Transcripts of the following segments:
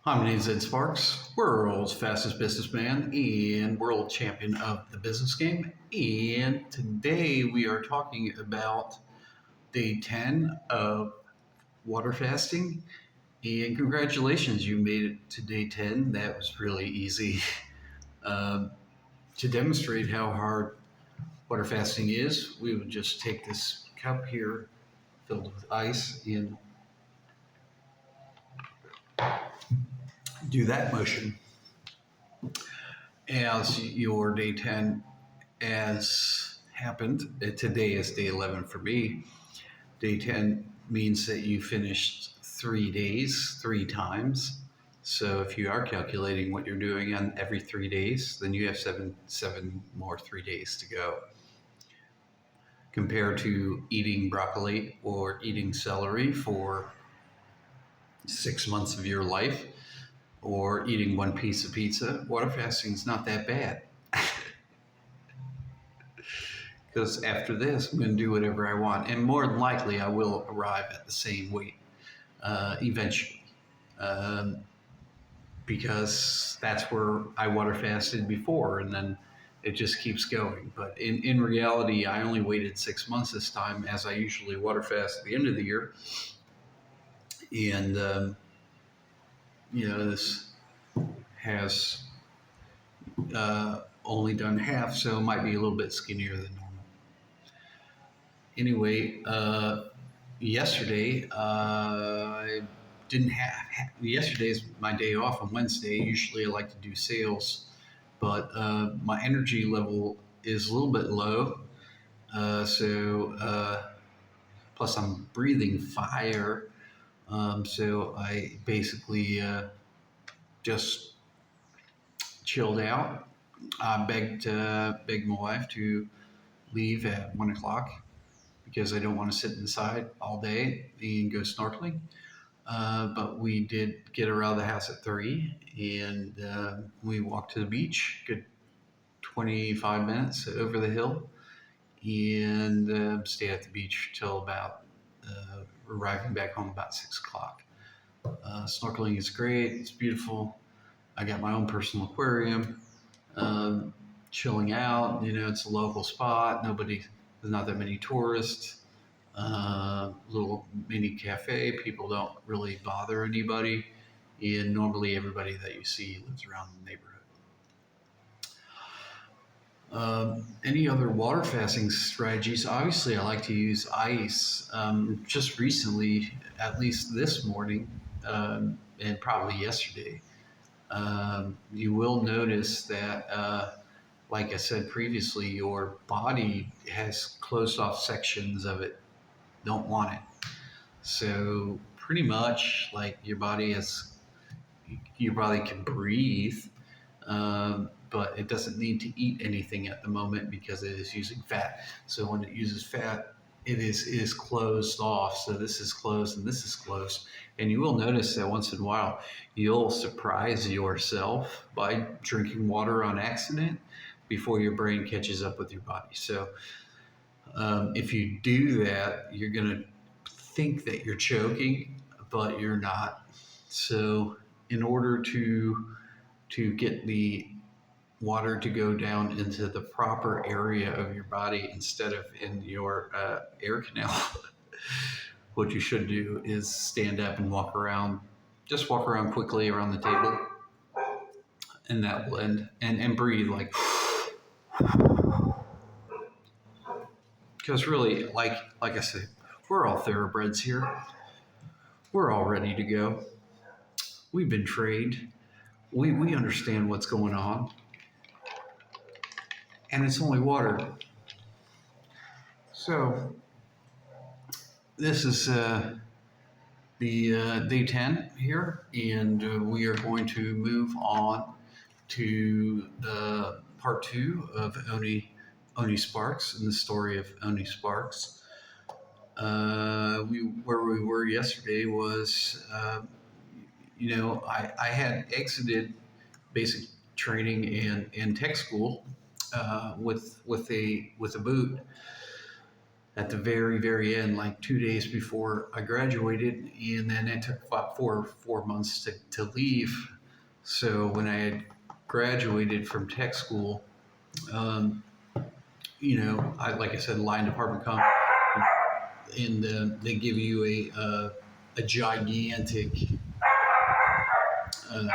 I'm ONI Siberman Sparks, world's fastest businessman and world champion of the business game. And today we are talking about day 10 of water fasting. And congratulations, you made it to day 10. That was really easy. Um, to demonstrate how hard water fasting is, we would just take this cup here filled with ice and do that motion as your day 10 as happened. Today is day 11 for me. Day 10 means that you finished 3 days, 3 times. So if you are calculating what you're doing on every 3 days, then you have seven more 3 days to go. Compared to eating broccoli or eating celery for 6 months of your life, or eating one piece of pizza, water fasting is not that bad. Because after this, I'm going to do whatever I want. And more than likely, I will arrive at the same weight eventually. Because that's where I water fasted before, and then it just keeps going. But in reality, I only waited 6 months this time, as I usually water fast at the end of the year. And, this has only done half, so it might be a little bit skinnier than normal. Anyway, yesterday I didn't have. Yesterday is my day off on Wednesday. Usually I like to do sales, but my energy level is a little bit low. Plus I'm breathing fire. So I basically just chilled out. I begged my wife to leave at 1 o'clock because I don't want to sit inside all day and go snorkeling. But we did get her out of the house at 3, and we walked to the beach, good 25 minutes over the hill, and stayed at the beach till about arriving back home about 6 o'clock. Snorkeling is great. It's beautiful. I got my own personal aquarium. Chilling out, it's a local spot. There's not that many tourists. Little mini cafe. People don't really bother anybody, and normally everybody that you see lives around the neighborhood. Any other water fasting strategies? Obviously, I like to use ice. Just recently, at least this morning, and probably yesterday, you will notice that, like I said previously, your body has closed off sections of it. Don't want it. So pretty much like your body can breathe, but it doesn't need to eat anything at the moment because it is using fat. So when it uses fat, it is closed off. So this is closed and this is closed. And you will notice that once in a while, you'll surprise yourself by drinking water on accident before your brain catches up with your body. So if you do that, you're going to think that you're choking, but you're not. So in order to get the water to go down into the proper area of your body instead of in your air canal, what you should do is stand up and walk around. Just walk around quickly around the table, and that will end. And breathe like. Because really, like I said, we're all thoroughbreds here. We're all ready to go. We've been trained. We understand what's going on. And it's only water. So this is the day 10 here, and we are going to move on to the part 2 of ONI Sparks and the story of ONI Sparks. Where we were yesterday was, I had exited basic training and tech school with a boot, at the very, very end, like 2 days before I graduated, and then it took about four months to leave. So when I had graduated from tech school, um, like I said, line department come, and they give you a gigantic uh,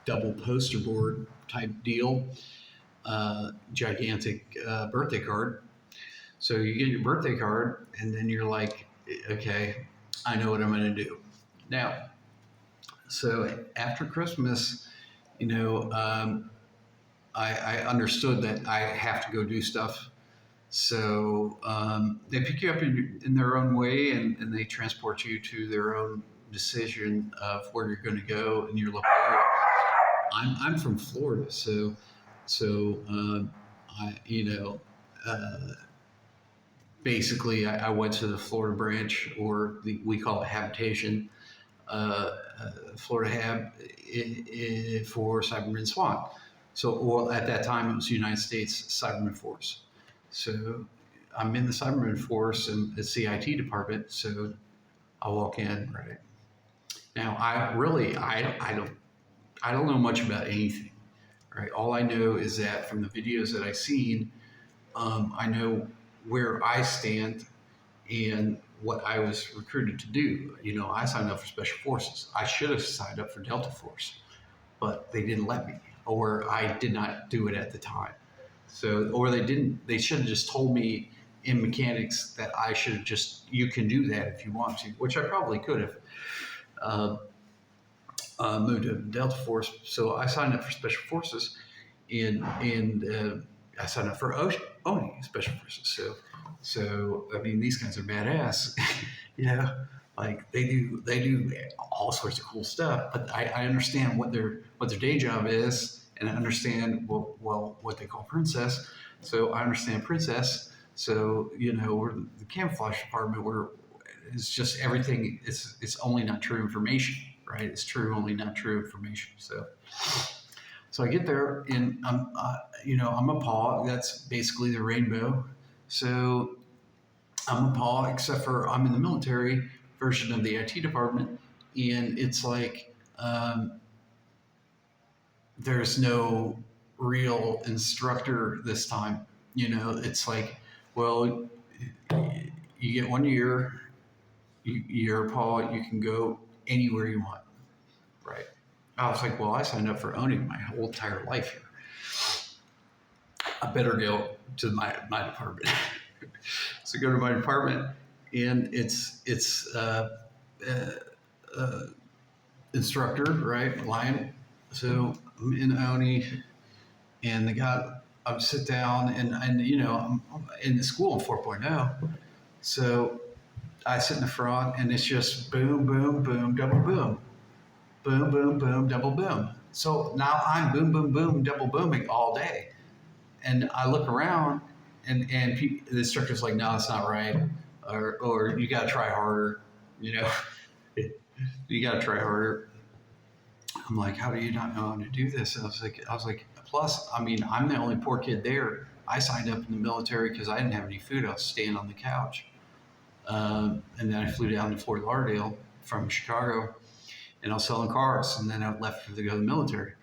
double poster board type deal, gigantic birthday card. So you get your birthday card, and then you're like, okay, I know what I'm going to do. Now, so after Christmas, I understood that I have to go do stuff. So they pick you up in their own way, and they transport you to their own decision of where you're going to go in your local area. I'm from Florida, so I basically I went to the Florida branch, or we call it habitation, Florida Hab, for Cyberman SWAT. So, well, at that time it was the United States Cyberman Force. So I'm in the Cyberman Force, and it's the IT department. So I walk in, right? Now I don't know much about anything, right? All I know is that from the videos that I've seen, I know where I stand and what I was recruited to do. I signed up for Special Forces. I should have signed up for Delta Force, but they didn't let me, or I did not do it at the time. So, or they should have just told me in mechanics that you can do that if you want to, which I probably could have. Moved to Delta Force. So I signed up for Special Forces, and I signed up for ONI Special Forces. So I mean, these guys are badass, like they do all sorts of cool stuff. But I understand what their day job is, and I understand what they call Princess. So I understand Princess. So we're the camouflage department. It's just everything. It's only not true information, right? It's true only not true information. So I get there, and I'm a paw. That's basically the rainbow. So I'm a paw, except for I'm in the military version of the IT department, and it's like there's no real instructor this time. It's like, well, you get 1 year, you're a paw, you can go anywhere you want, right? I was like, well, I signed up for owning my whole entire life here. I better go to my department. So go to my department, and it's instructor, right? Lion. So I'm in ONI, and I sit down, and I'm in the school in 4.0. So I sit in the front, and it's just boom, boom, boom, double boom. Boom, boom, boom, double boom. So now I'm boom, boom, boom, double booming all day. And I look around, and the instructor's like, no, that's not right. Or you got to try harder. You got to try harder. I'm like, how do you not know how to do this? And I was like, plus, I mean, I'm the only poor kid there. I signed up in the military because I didn't have any food. I was staying on the couch. And then I flew down to Fort Lauderdale from Chicago, and I was selling cars, and then I left to go to the military.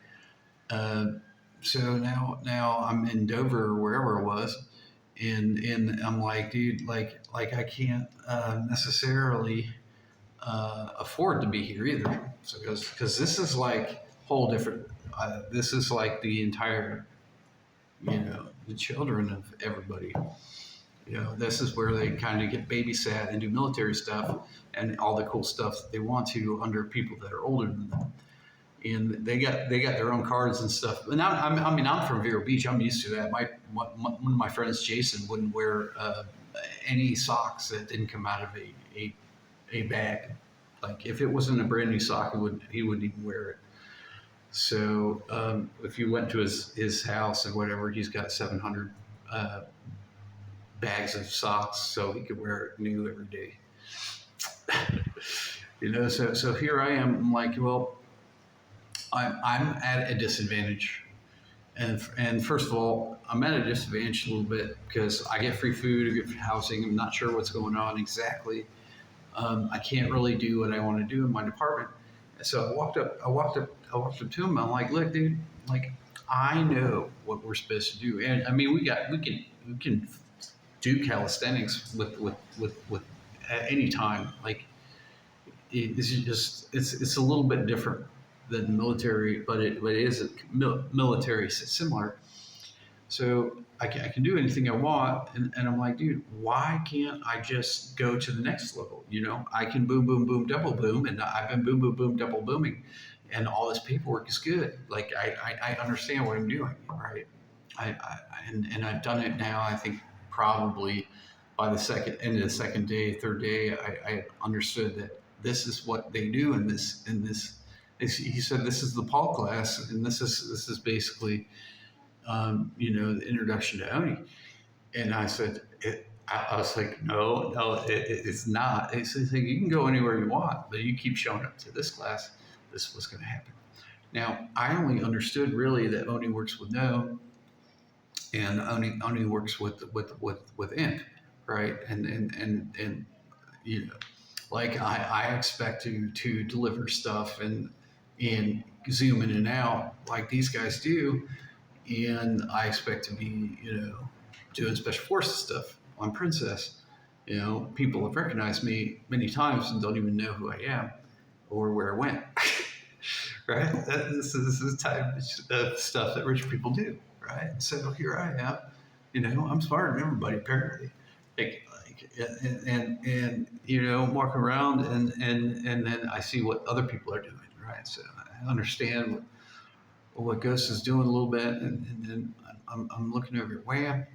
So now I'm in Dover or wherever it was, and I'm like, dude, like I can't necessarily afford to be here either. So because this is like whole different. This is like the entire, the children of everybody. This is where they kind of get babysat and do military stuff and all the cool stuff that they want to under people that are older than them. And they got their own cards and stuff. And I'm from Vero Beach. I'm used to that. One of my friends, Jason, wouldn't wear any socks that didn't come out of a bag. Like if it wasn't a brand new sock, he wouldn't even wear it. So if you went to his house and whatever, he's got 700 bags of socks, so he could wear it new every day. So here I am. I'm like, well, I'm at a disadvantage, And first of all, I'm at a disadvantage a little bit because I get free food, I get free housing. I'm not sure what's going on exactly. I can't really do what I want to do in my department. So I walked up to him. I'm like, look, dude, like I know what we're supposed to do, and I mean, we can do calisthenics with at any time. Like it's just it's a little bit different than military, but it is military similar. So I can do anything I want. And I'm like, dude, why can't I just go to the next level? You know, I can boom, boom, boom, double boom. And I've been boom, boom, boom, double booming. And all this paperwork is good. Like, I understand what I'm doing, right? And I've done it now, I think probably by the second end of the second day, third day, I understood that this is what they do in this. He said, this is the Paul class. And this is basically, you know, the introduction to ONI. And I said, I was like, no, it's not. It's like, you can go anywhere you want, but you keep showing up to this class, this is what's going to happen. Now, I only understood really that ONI works with no, and ONI works with int, right? And you know, like I expect to deliver stuff and zoom in and out like these guys do, and I expect to be, you know, doing special forces stuff on Princess. You know, people have recognized me many times and don't even know who I am or where I went. Right? This is the type of stuff that rich people do. Right? So here I am. You know, I'm smarter than everybody apparently. And you know, walk around and then I see what other people are doing. Right? So I understand what Ghost is doing a little bit, and then I'm looking over at Wham,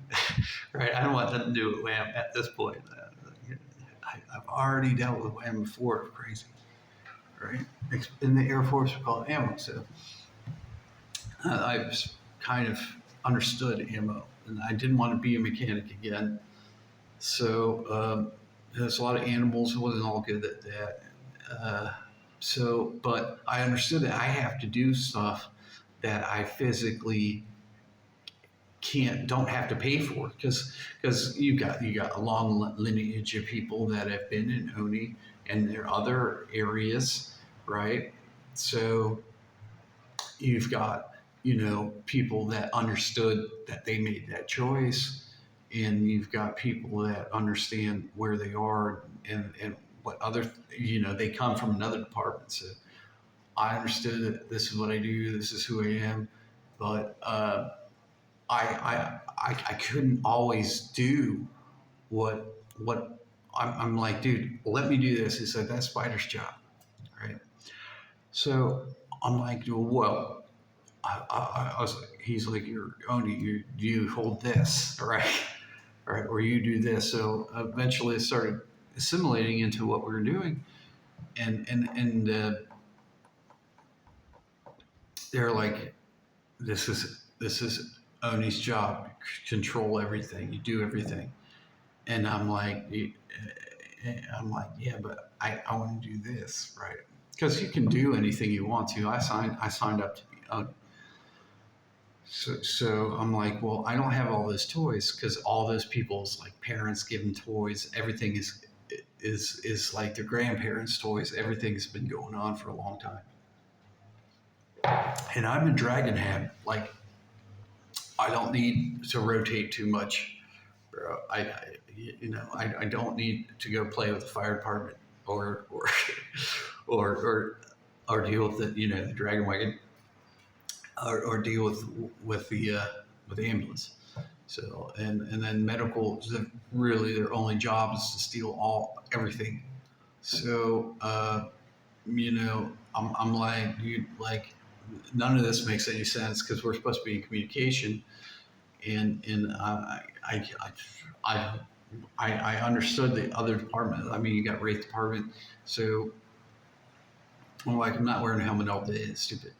right? I don't want nothing to do with Wham at this point. I've already dealt with Wham before, crazy, right? In the Air Force, we call it ammo. So I've kind of understood ammo, and I didn't want to be a mechanic again. So there's a lot of animals. It wasn't all good at that. But I understood that I have to do stuff that I physically don't have to pay for, because you got a long lineage of people that have been in ONI and there are other areas, right? So you've got, you know, people that understood that they made that choice, and you've got people that understand where they are and what other, you know, they come from another department. So I understood that this is what I do, this is who I am, but I couldn't always do what I'm like, dude, let me do this. He said, that's Spider's job, right? So I'm like, well, I was like, he's like, you're only you hold this, right? Right, or you do this. So eventually it started assimilating into what we were doing, and they're like, this is ONI's job. Control everything. You do everything. And I'm like, yeah, but I want to do this, right? Because you can do anything you want to. I signed up to be ONI. So I'm like, well, I don't have all those toys because all those people's like parents give them toys. Everything is like their grandparents' toys. Everything has been going on for a long time. And I'm a dragon ham. Like, I don't need to rotate too much, bro. I don't need to go play with the fire department or or or deal with the, you know, the dragon wagon, or deal with the ambulance. So and then medical, really their only job is to steal everything. So you know, I'm like, dude, like none of this makes any sense because we're supposed to be in communication, and I understood the other department. I mean, you got Wraith department, so I'm like, I'm not wearing a helmet all day. It's stupid.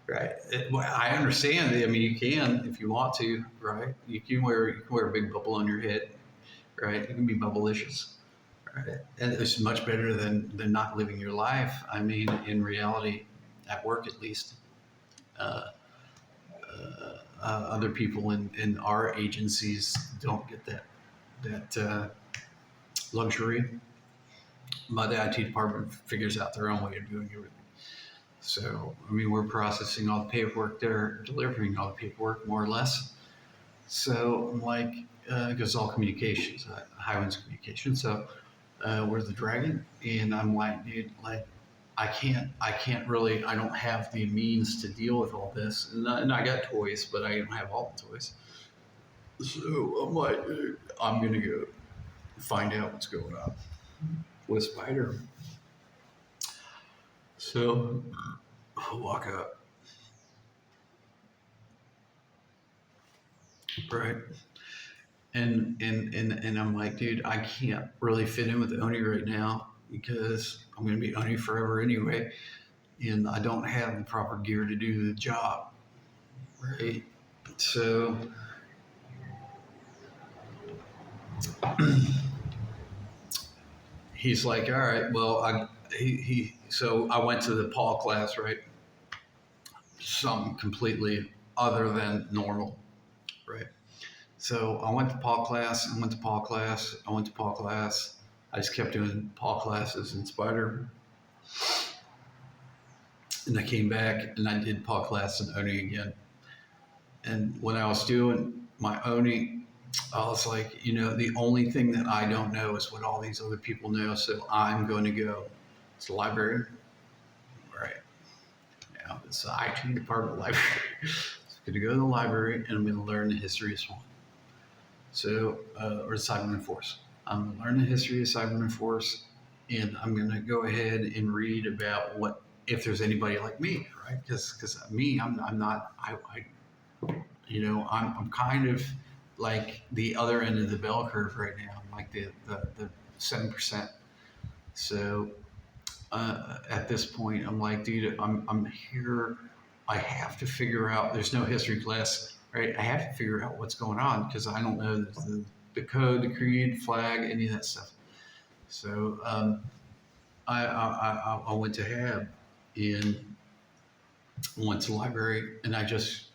Right. Well, I understand. I mean, you can if you want to, right? You can wear a big bubble on your head, right? You can be bubblicious, right? And it's much better than not living your life. I mean, in reality, at work at least. other people in our agencies don't get that luxury. But the IT department figures out their own way of doing everything. So, I mean, we're processing all the paperwork, they're delivering all the paperwork, more or less. So, I'm like, because all communications, Highlands communication. So, we're the dragon, and I'm like, dude, like, I can't really, I don't have the means to deal with all this, and I got toys, but I don't have all the toys. So I'm like, dude, I'm gonna go find out what's going on with Spider. So I walk up, right? And I'm like, dude, I can't really fit in with Oni right now because I'm gonna be Oni forever anyway, and I don't have the proper gear to do the job, right? So he's like, all right, well, so I went to the Paul class, right? Something completely other than normal, right? So I went to Paul class, I went to Paul class, I went to Paul class. I just kept doing Paul classes in Spider. And I came back and I did Paul class in Oni again. And when I was doing my Oni, I was like, the only thing that I don't know is what all these other people know. So I'm going to go to the library, right? Now, it's the IT department library. So I'm going to go to the library and I'm going to learn the history of Swan. So, or Cyberman Force. I'm going to learn the history of Cyberman Force, and I'm going to go ahead and read about what if there's anybody like me, right? Because me, I'm not. I'm kind of like the other end of the bell curve right now. I'm like the 7%. So at this point, I'm like, dude, I'm here. I have to figure out. There's no history class, right? I have to figure out what's going on because I don't know the code, the creed, flag, any of that stuff. So I went to Hab and went to the library, and I just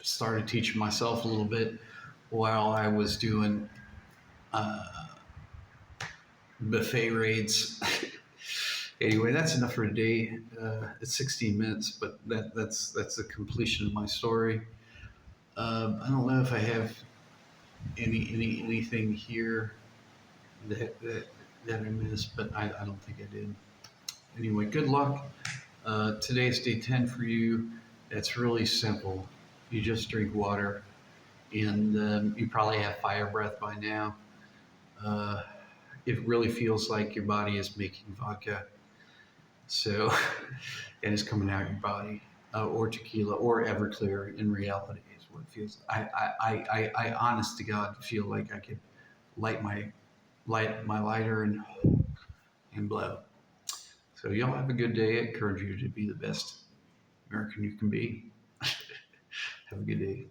started teaching myself a little bit while I was doing uh, buffet raids. Anyway, that's enough for today. It's 16 minutes, but that's the completion of my story. I don't know if I have anything here that I missed, but I don't think I did. Anyway, good luck. Today's day 10 for you. It's really simple. You just drink water, and you probably have fire breath by now. Uh, it really feels like your body is making vodka. So, and it's coming out your body, or tequila, or everclear. In reality, is what it feels. I honest to God, feel like I could light my lighter and blow. So y'all have a good day. I encourage you to be the best American you can be. Have a good day.